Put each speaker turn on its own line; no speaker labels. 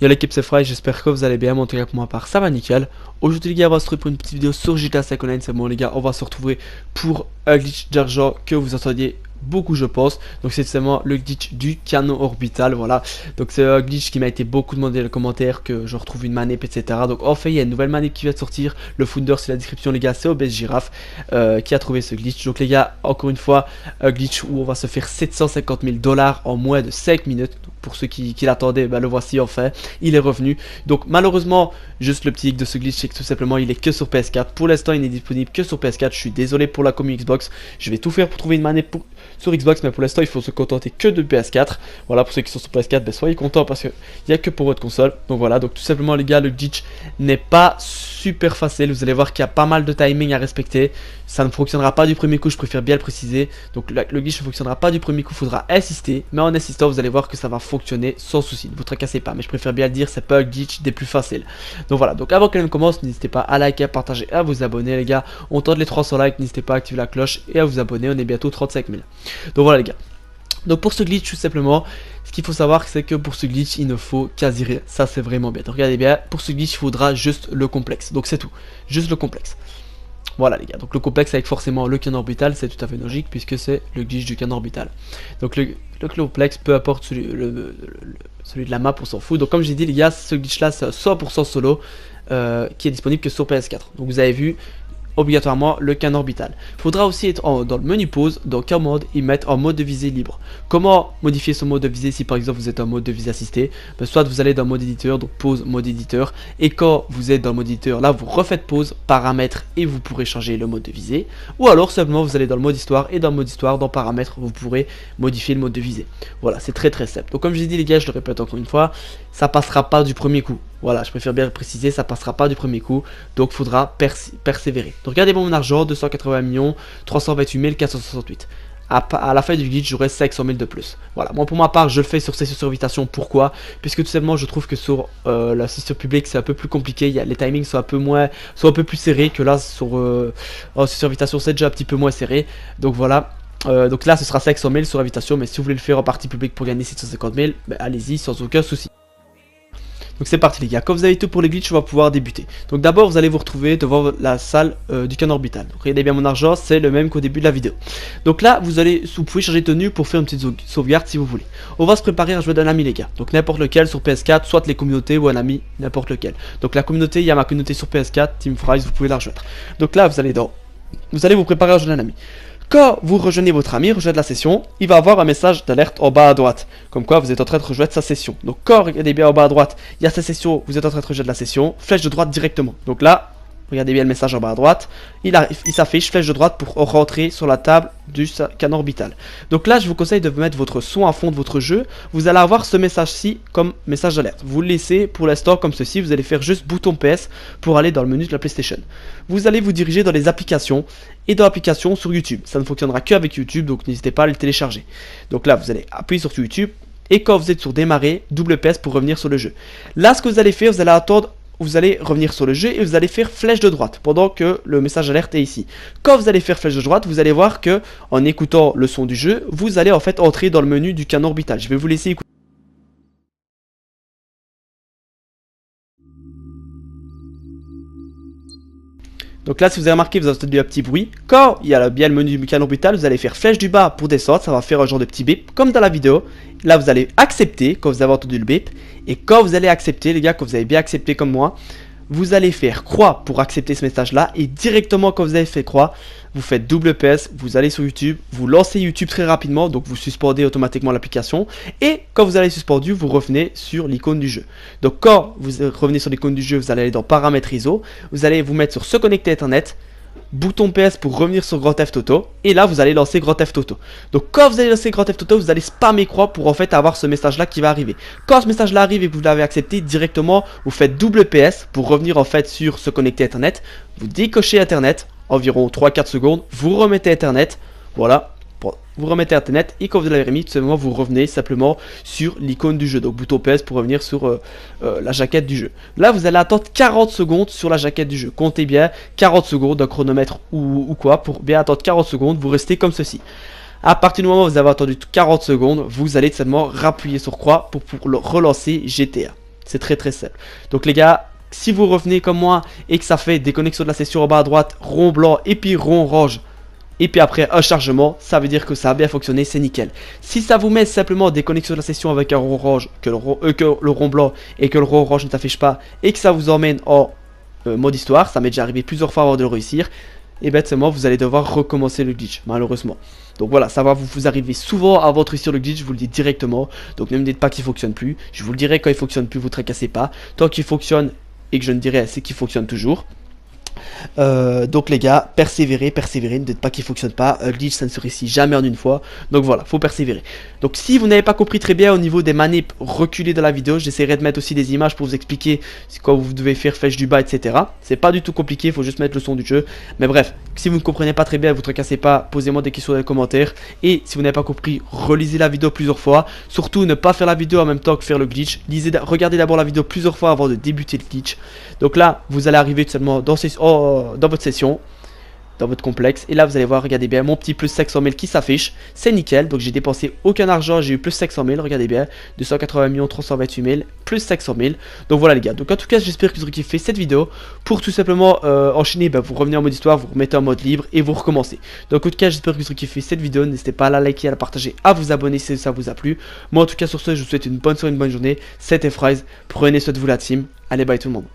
Yo l'équipe, c'est Fry, j'espère que vous allez bien, en tout cas pour ma part ça va nickel. Aujourd'hui les gars, on va se retrouver pour une petite vidéo sur GTA 5 Online, c'est bon les gars, on va se retrouver pour un glitch d'argent que vous entendiez beaucoup je pense. Donc c'est seulement le glitch du canon orbital, voilà. Donc c'est un glitch qui m'a été beaucoup demandé dans les commentaires, que je retrouve une manip etc. Donc en fait il y a une nouvelle manip qui vient de sortir, le founder c'est la description les gars, c'est Obes Giraffe qui a trouvé ce glitch. Donc les gars, encore une fois, un glitch où on va se faire 750 000 $ en moins de 5 minutes. Donc, pour ceux qui l'attendaient, bah, le voici enfin, il est revenu. Donc malheureusement, juste le petit hic de ce glitch, c'est que tout simplement il est que sur PS4. Pour l'instant il n'est disponible que sur PS4, je suis désolé pour la commu Xbox. Je vais tout faire pour trouver une manip sur Xbox, mais pour l'instant il faut se contenter que de PS4. Voilà, pour ceux qui sont sur PS4, ben, soyez contents parce qu'il n'y a que pour votre console. Donc voilà, donc tout simplement les gars, le glitch n'est pas super facile. Vous allez voir qu'il y a pas mal de timing à respecter. Ça ne fonctionnera pas du premier coup, je préfère bien le préciser. Donc le glitch ne fonctionnera pas du premier coup, il faudra insister. Mais en insistant, vous allez voir que ça va fonctionner sans souci. Ne vous tracassez pas, mais je préfère bien le dire, c'est pas un glitch des plus faciles. Donc voilà, donc avant que l'on commence, n'hésitez pas à liker, à partager, à vous abonner les gars. On tente les 300 likes, n'hésitez pas à activer la cloche et à vous abonner, on est bientôt 35 000. Donc voilà les gars. Donc pour ce glitch tout simplement, ce qu'il faut savoir c'est que pour ce glitch il ne faut quasi rien. Ça c'est vraiment bien. Donc regardez bien, pour ce glitch il faudra juste le complexe. Donc c'est tout, juste le complexe. Voilà les gars, donc le complexe avec forcément le canon orbital, c'est tout à fait logique puisque c'est le glitch du canon orbital. Donc le complexe, peu importe celui de la map, on s'en fout. Donc comme j'ai dit les gars, ce glitch là c'est 100% solo qui est disponible que sur PS4. Donc vous avez vu, obligatoirement le canon orbital. Il faudra aussi être dans le menu pause, dans commande y mettre en mode de visée libre. Comment modifier ce mode de visée si par exemple vous êtes en mode de visée assisté? Ben, soit vous allez dans mode éditeur, donc pause mode éditeur, et quand vous êtes dans mode éditeur, là vous refaites pause, paramètres et vous pourrez changer le mode de visée. Ou alors simplement vous allez dans le mode histoire et dans le mode histoire, dans paramètres, vous pourrez modifier le mode de visée. Voilà, c'est très simple. Donc comme je l'ai dit les gars, je le répète encore une fois, ça passera pas du premier coup. Voilà, je préfère bien le préciser, ça passera pas du premier coup, donc faudra persévérer. Donc regardez mon argent, 280 millions, 328 468. À la fin du glitch, j'aurai 500 000 de plus. Voilà, moi pour ma part, je le fais sur ces invitation. Pourquoi? Puisque tout simplement, je trouve que sur la session publique, c'est un peu plus compliqué. Les timings sont un peu plus serrés que là sur ces invitations, c'est déjà un petit peu moins serré. Donc voilà. Donc là, ce sera 500 000 sur invitation, mais si vous voulez le faire en partie publique pour gagner 750 000, ben, allez-y sans aucun souci. Donc c'est parti les gars, quand vous avez tout pour les glitches, on va pouvoir débuter. Donc d'abord vous allez vous retrouver devant la salle du canon orbital. Donc regardez bien mon argent, c'est le même qu'au début de la vidéo. Donc là vous pouvez changer de tenue pour faire une petite sauvegarde si vous voulez. On va se préparer à jouer d'un ami les gars. Donc n'importe lequel sur PS4, soit les communautés ou un ami, n'importe lequel. Donc la communauté, il y a ma communauté sur PS4, Team Fries, vous pouvez la rejoindre. Donc là vous allez vous préparer à jouer d'un ami. Quand vous rejoignez votre ami, rejoignez la session, il va avoir un message d'alerte en bas à droite, comme quoi vous êtes en train de rejoindre sa session. Donc quand, regardez bien en bas à droite, il y a sa session, vous êtes en train de rejoindre la session, flèche de droite directement. Donc là, regardez bien le message en bas à droite, il s'affiche flèche de droite pour rentrer sur la table du canon orbital. Donc là, je vous conseille de mettre votre son à fond de votre jeu. Vous allez avoir ce message-ci comme message d'alerte. Vous le laissez pour l'instant comme ceci. Vous allez faire juste bouton PS pour aller dans le menu de la PlayStation. Vous allez vous diriger dans les applications et dans l'application sur YouTube. Ça ne fonctionnera qu'avec YouTube, donc n'hésitez pas à le télécharger. Donc là, vous allez appuyer sur YouTube et quand vous êtes sur démarrer, double PS pour revenir sur le jeu. Là, ce que vous allez faire, vous allez attendre. Vous allez revenir sur le jeu et vous allez faire flèche de droite pendant que le message d'alerte est ici. Quand vous allez faire flèche de droite, vous allez voir que en écoutant le son du jeu, vous allez en fait entrer dans le menu du canon orbital. Je vais vous laisser écouter. Donc là, si vous avez remarqué, vous avez entendu un petit bruit. Quand il y a bien le menu du canon orbital, vous allez faire flèche du bas pour descendre. Ça va faire un genre de petit bip, comme dans la vidéo. Là, vous allez accepter quand vous avez entendu le bip. Et quand vous allez accepter, les gars, quand vous avez bien accepté comme moi, vous allez faire croix pour accepter ce message-là. Et directement, quand vous avez fait croix, vous faites double PS, vous allez sur YouTube, vous lancez YouTube très rapidement, donc vous suspendez automatiquement l'application. Et quand vous allez suspendu, vous revenez sur l'icône du jeu. Donc quand vous revenez sur l'icône du jeu, vous allez aller dans paramètres ISO, vous allez vous mettre sur se connecter à Internet, bouton PS pour revenir sur Grand Theft Auto, et là vous allez lancer Grand Theft Auto. Donc quand vous allez lancer Grand Theft Auto, vous allez spammer croix pour en fait avoir ce message là qui va arriver. Quand ce message là arrive et que vous l'avez accepté, directement vous faites double PS pour revenir en fait sur se connecter à Internet, vous décochez Internet, environ 3-4 secondes, vous remettez Internet, voilà, vous remettez Internet et quand vous l'avez remis, tout simplement vous revenez simplement sur l'icône du jeu, donc bouton PS pour revenir sur la jaquette du jeu. Là vous allez attendre 40 secondes sur la jaquette du jeu, comptez bien 40 secondes d'un chronomètre ou quoi, pour bien attendre 40 secondes, vous restez comme ceci. À partir du moment où vous avez attendu 40 secondes, vous allez seulement rappuyer sur croix pour relancer GTA. C'est très très simple. Donc les gars, si vous revenez comme moi et que ça fait déconnexion de la session en bas à droite, rond blanc et puis rond orange, et puis après un chargement, ça veut dire que ça a bien fonctionné, c'est nickel. Si ça vous met simplement déconnexion de la session avec un rond orange, que le rond blanc et que le rond orange ne s'affiche pas, et que ça vous emmène en mode histoire, ça m'est déjà arrivé plusieurs fois avant de le réussir, et bêtement vous allez devoir recommencer le glitch, malheureusement. Donc voilà, ça va vous arriver souvent à votre réussir le glitch, je vous le dis directement. Donc ne me dites pas qu'il fonctionne plus, je vous le dirai quand il fonctionne plus, vous tracassez pas. Tant qu'il fonctionne et que je ne dirai, c'est qu'il fonctionne toujours. Donc les gars, persévérez, ne dites pas qu'il fonctionne pas, glitch ça ne se réussit jamais en une fois, donc voilà, faut persévérer. Donc si vous n'avez pas compris très bien au niveau des manips reculées dans la vidéo, j'essaierai de mettre aussi des images pour vous expliquer quoi vous devez faire, flèche du bas, etc. C'est pas du tout compliqué, il faut juste mettre le son du jeu, mais bref, si vous ne comprenez pas très bien, vous tracassez pas, posez-moi des questions dans les commentaires, et si vous n'avez pas compris, relisez la vidéo plusieurs fois, surtout ne pas faire la vidéo en même temps que faire le glitch, regardez d'abord la vidéo plusieurs fois avant de débuter le glitch. Donc là, vous allez arriver tout simplement dans votre session, dans votre complexe, et là vous allez voir, regardez bien, mon petit plus 500 000 qui s'affiche, c'est nickel, donc j'ai dépensé aucun argent, j'ai eu plus 500 000, regardez bien, 280 328 000, plus 500 000, donc voilà les gars, donc en tout cas j'espère que vous aurez kiffé cette vidéo, pour tout simplement enchaîner, vous revenez en mode histoire, vous remettez en mode libre, et vous recommencez. Donc en tout cas j'espère que vous aurez kiffé cette vidéo, n'hésitez pas à la liker, à la partager, à vous abonner si ça vous a plu, moi en tout cas sur ce, je vous souhaite une bonne soirée, une bonne journée, c'était Fries, prenez soin de vous la team, allez bye tout le monde.